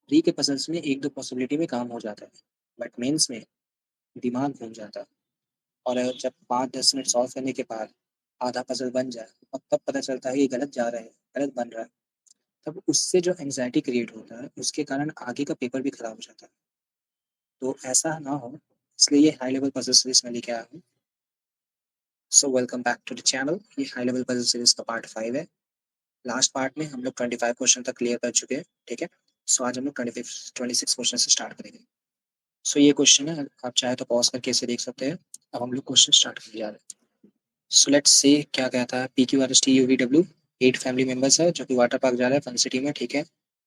Pre के puzzles में एक दो पॉसिबिलिटी में काम हो जाता है, बट मेंस में दिमाग घूम जाता है। और जब 5-10 मिनट सॉल्व करने के बाद आधा पजल बन जाए और तब पता चलता है ये गलत जा रहा है, गलत बन रहा है, तब उससे जो एंग्जाइटी क्रिएट होता है उसके कारण आगे का पेपर भी खराब हो जाता है। तो ऐसा ना हो, इसलिए ये हाई लेवल पजल सीरीज में लेके आया हूँ। So welcome back to the channel. ये हाई लेवल पजल सीरीज का पार्ट 5 है। लास्ट पार्ट में हम लोग 25 क्वेश्चन तक क्लियर कर चुके हैं, ठीक है। सो आज हम लोग 26 क्वेश्चन से स्टार्ट करेंगे। सो ये क्वेश्चन है, आप चाहे तो पॉज करके इसे देख सकते हैं। अब हम लोग क्वेश्चन स्टार्ट करने जा रहे हैं। सो लेट्स से क्या कहता है, P Q R S T U V W 8 family members है जो कि वाटर पार्क जा रहा है फन सिटी में, ठीक है।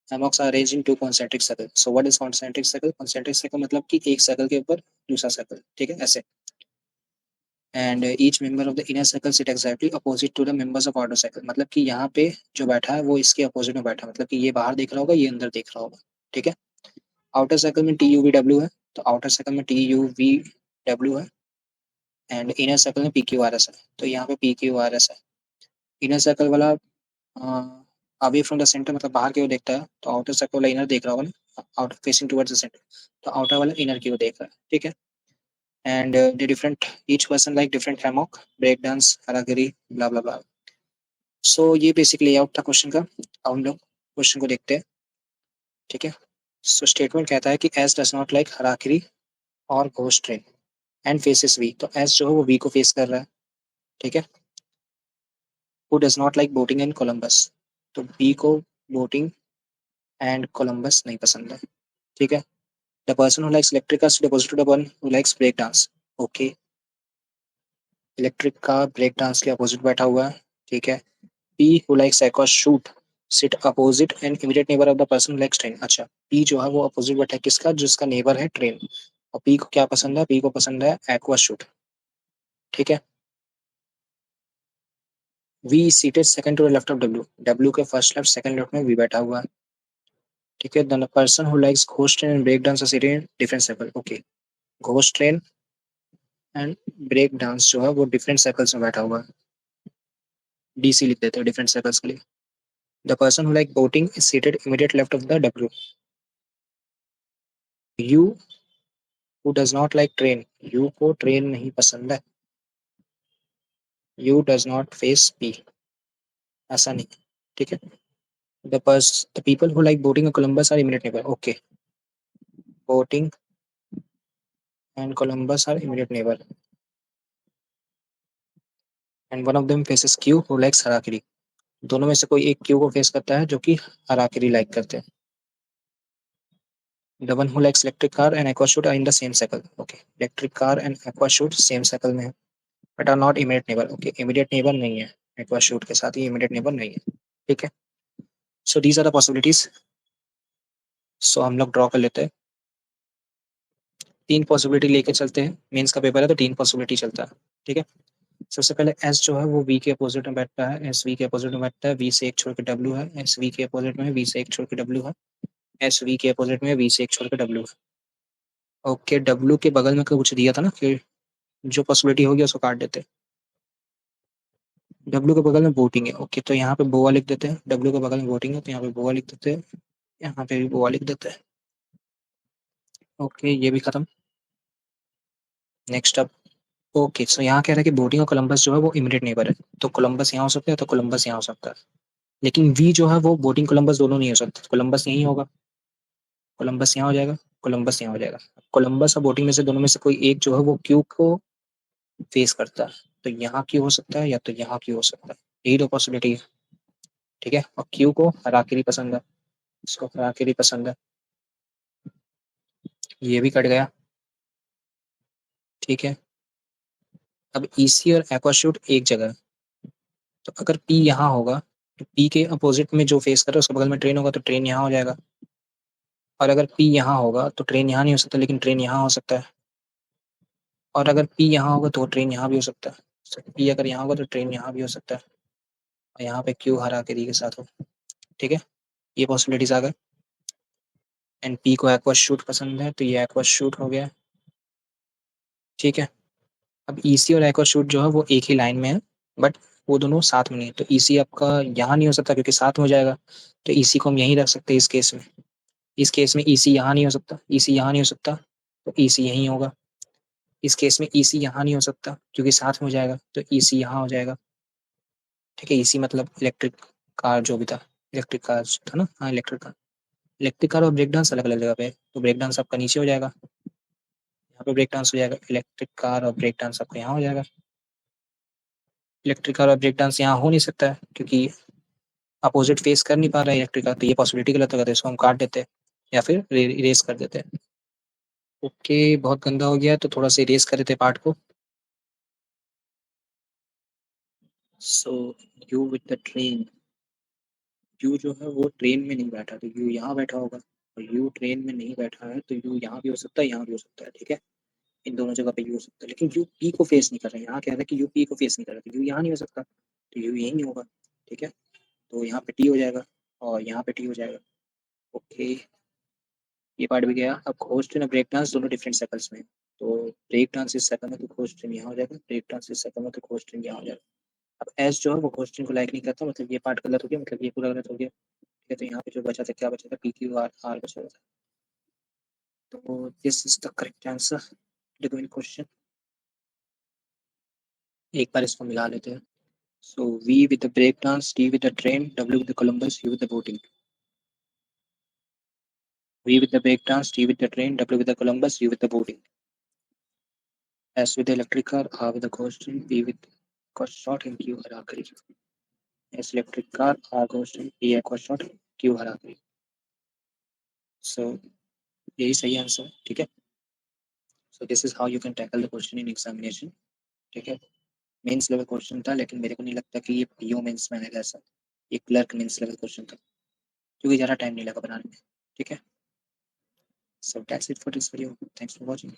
Hammocks are arranged in two concentric circles. So what is concentric circle? Concentric circle मतलब कि एक सर्कल के ऊपर दूसरा सर्कल, ठीक है, ऐसे। And each member of the inner circle sit exactly opposite to the members of outer circle. मतलब कि यहाँ पे जो बैठा है वो इसके अपोजिट में बैठा है, मतलब कि ये बाहर देख रहा होगा, ये अंदर देख रहा होगा, ठीक है। आउटर सर्कल में टी यू वी डब्ल्यू है, तो आउटर सर्कल में टी यू वी डब्ल्यू है। एंड इनर सर्कल में पी क्यू आर एस है, तो यहाँ पे पी क्यू आर एस है। इनर सर्कल वाला अवे फ्रॉम द सेंटर, मतलब बाहर की ओर देखता है, तो आउटर सर्कल वाला इनर देख रहा होगा ना, outer facing towards the center, तो आउटर वाला इनर की ओर देख रहा है, ठीक है। And the different each person like different hammock, break dance, harakiri, blah blah blah. So ये बेसिक लेआउट था क्वेश्चन का। अब हम लोग क्वेश्चन को देखते हैं, ठीक है। सो स्टेटमेंट कहता है कि S does not like harakiri और ghost train and faces V. तो एस जो है वो वी को फेस कर रहा है, ठीक है। Who does not like boating in Columbus, तो बी को बोटिंग एंड कोलंबस नहीं पसंद है, ठीक है। The person who likes electric cars deposit to the one who likes break dance. Okay, electric car break dance के अपोजिट बैठा हुआ है, ठीक है। P who likes aqua shoot sit opposite and immediate neighbour of the person who likes train. अच्छा, P जो है वो अपोजिट बैठा है किसका, जिसका नेबर है ट्रेन। और पी को क्या पसंद है, पी को पसंद है एक्वा शूट, ठीक है। V seated second to the left of W, W के फर्स्ट लेफ्ट सेकंड लेफ्ट में वी बैठा हुआ है, ठीक है। The person who likes ghost train and break dance are seated in different circle. Okay, ghost train and break dance जो है वो डिफरेंट सर्कल्स में बैठा हुआ है, डीसी लिख देते हैं डिफरेंट सर्कल्स के लिए। The person who like boating is seated immediate left of the W. You who does not like train, you को ट्रेन नहीं पसंद है, you does not face P, ऐसा नहीं, ठीक है। The people who like boating Columbus are immediate neighbour. Okay, boating and Columbus are immediate neighbour and one of them faces Q who likes harakiri. दोनों में से कोई एक क्यू को फेस करता है जो कि हराकिरी लाइक करते हैं। The one who likes electric car and aquashoot are in the same circle. Okay, electric car and aquashoot same circle में है, but are not immediate neighbor. Okay, immediate neighbor नहीं है, aquashoot के साथ ही immediate neighbor नहीं है, ठीक है। So these are the possibilities. So हम लोग ड्रॉ कर लेते हैं, 3 पॉसिबिलिटी लेके चलते हैं। मेंस का पेपर है तो 3 पॉसिबिलिटी चलता है, ठीक है। सबसे पहले एस जो है वो वी के अपोजिट में बैठता है, एस वी के अपोजिट में बैठता है, वी से एक छोड़ के डब्ल्यू है, एस वी के अपोजिट में वी से एक छोड़ के डब्ल्यू है, एस वी के अपोजिट में वी से एक छोड़ के डब्ल्यू है। ओके, डब्ल्यू के बगल में कुछ दिया था ना कि जो पॉसिबिलिटी होगी उसको काट देते हैं। डब्ल्यू के बगल में वोटिंग है, ओके, तो यहाँ पे बोआ लिख देते हैं। डब्ल्यू के बगल में वोटिंग है तो यहाँ पे बोआ लिख देते हैं, यहाँ पे भी बोआ लिख देते हैं। ओके, ये भी खत्म। नेक्स्ट अब, ओके, सो यहाँ कह रहा है कि बोटिंग और कोलंबस जो है वो इमीडिएट नेबर है, तो कोलंबस यहाँ हो सकता है तो कोलंबस यहाँ हो सकता है। लेकिन वी जो है वो बोटिंग कोलंबस दोनों नहीं हो सकता, कोलंबस यही होगा, कोलंबस यहाँ हो जाएगा, कोलंबस यहाँ हो जाएगा। कोलंबस और बोटिंग में से दोनों में से कोई एक जो है वो क्यू को फेस करता है, तो यहाँ क्यू हो सकता है या तो यहाँ क्यू हो सकता है, यही दो पॉसिबिलिटी है, ठीक है। और क्यू को हराकिरी पसंद है, इसको हराकिरी पसंद है, ये भी कट गया, ठीक है। अब ईसी और एक्वाशूट एक जगह, तो अगर पी यहाँ होगा तो पी के अपोजिट में जो फेस कर रहा है उसके बगल में ट्रेन होगा तो ट्रेन यहाँ हो जाएगा। और अगर पी यहाँ होगा तो ट्रेन यहाँ नहीं हो सकता लेकिन ट्रेन यहाँ हो सकता है। और अगर पी यहाँ होगा तो ट्रेन यहाँ भी हो सकता है, पी अगर यहाँ होगा तो ट्रेन यहाँ भी हो सकता है, और यहाँ पे क्यू हरा के के साथ हो, ठीक है। ये पॉसिबिलिटीज आ गए। एंड पी को एक्वा शूट पसंद है तो ये एक्वा शूट हो गया, ठीक है। अब ईसी और एक्वा शूट जो है वो एक ही लाइन में है, बट वो दोनों साथ में नहीं है, तो ईसी आपका यहाँ नहीं हो सकता क्योंकि साथ में हो जाएगा, तो ईसी को हम यहीं रख सकते हैं इस केस में, इस केस में ईसी यहाँ नहीं हो सकता, ईसी यहाँ नहीं हो सकता, तो ईसी यहीं होगा। इस केस में ईसी यहाँ नहीं हो सकता क्योंकि साथ में हो जाएगा, तो ईसी यहाँ हो जाएगा। ठीक है, ईसी मतलब इलेक्ट्रिक कार जो भी था, इलेक्ट्रिक कार था ना, हाँ इलेक्ट्रिक कार। इलेक्ट्रिक कार और ब्रेक डांस अलग अलग जगह पे है, तो ब्रेक डांस आपका नीचे हो जाएगा, यहाँ पे ब्रेक डांस हो जाएगा। इलेक्ट्रिक कार और ब्रेक डांस आपका यहाँ हो जाएगा। इलेक्ट्रिक कार और ब्रेक डांस यहाँ हो नहीं सकता है क्योंकि अपोजिट फेस कर नहीं पा रहा है इलेक्ट्रिक कार, तो ये पॉसिबिलिटी गलत हो जाता है, इसको हम काट देते हैं या फिर इरेज कर देते हैं। ओके, बहुत गंदा हो गया है, तो थोड़ा सा इरेज कर देते हैं पार्ट को। So you with the train, you जो है वो ट्रेन में नहीं बैठा, तो यू यहाँ बैठा होगा, और यू ट्रेन में नहीं बैठा है, तो यू यहाँ भी हो सकता है, यहाँ भी हो सकता है। ठीक है, इन दोनों जगह पे यू हो सकता है, लेकिन यू पी को फेस नहीं कर रहा है। यहाँ कह रहा है कि यू पी को फेस नहीं कर रहा, तो यू यहाँ नहीं हो सकता, तो यू यहीं होगा। ठीक है, तो यहाँ पे टी हो जाएगा और यहाँ पे टी हो जाएगा। ओके, ये पार्ट भी गया। अब घोस्ट ट्रेन और ब्रेक डांस दोनों डिफरेंट सर्कल्स में, तो ब्रेक डांस इस सर्कल में, तो घोस्ट ट्रेन यहाँ हो जाएगा। ब्रेक डांस इस सर्कल में, तो घोस्ट ट्रेन यहाँ हो जाएगा। अब एस जो है वो घोस्ट ट्रेन को लाइक नहीं करता, मतलब ये पार्ट गलत हो गया, मतलब ये पूरा गलत हो गया। ठीक है, तो यहाँ पे जो बचा था, क्या बचा था, पी क्यू आर, आर बचा था। तो this is the correct answer to the question. एक बार इसको मिला लेते हैं। So V with the break dance, T with the train, W with the Columbus, U with the boating. V with the breakdance, T with the train, W with the Columbus, U with the boating. S with the electric car, R with the ghost train, P with aqua shot, and Q harakiri. S electric car, R ghost train, P aqua shot, Q harakiri. So यही सही answer है। ठीक है, so this is how you can tackle the question in examination. ठीक है, mains level question था, लेकिन मेरे को नहीं लगता कि ये पीओ मेंस में आएगा ऐसा। ये क्लर्क मेंस लेवल क्वेश्चन था, क्योंकि ज़्यादा टाइम नहीं लगा बनाने में। ठीक है, so that's it for this video, thanks for watching.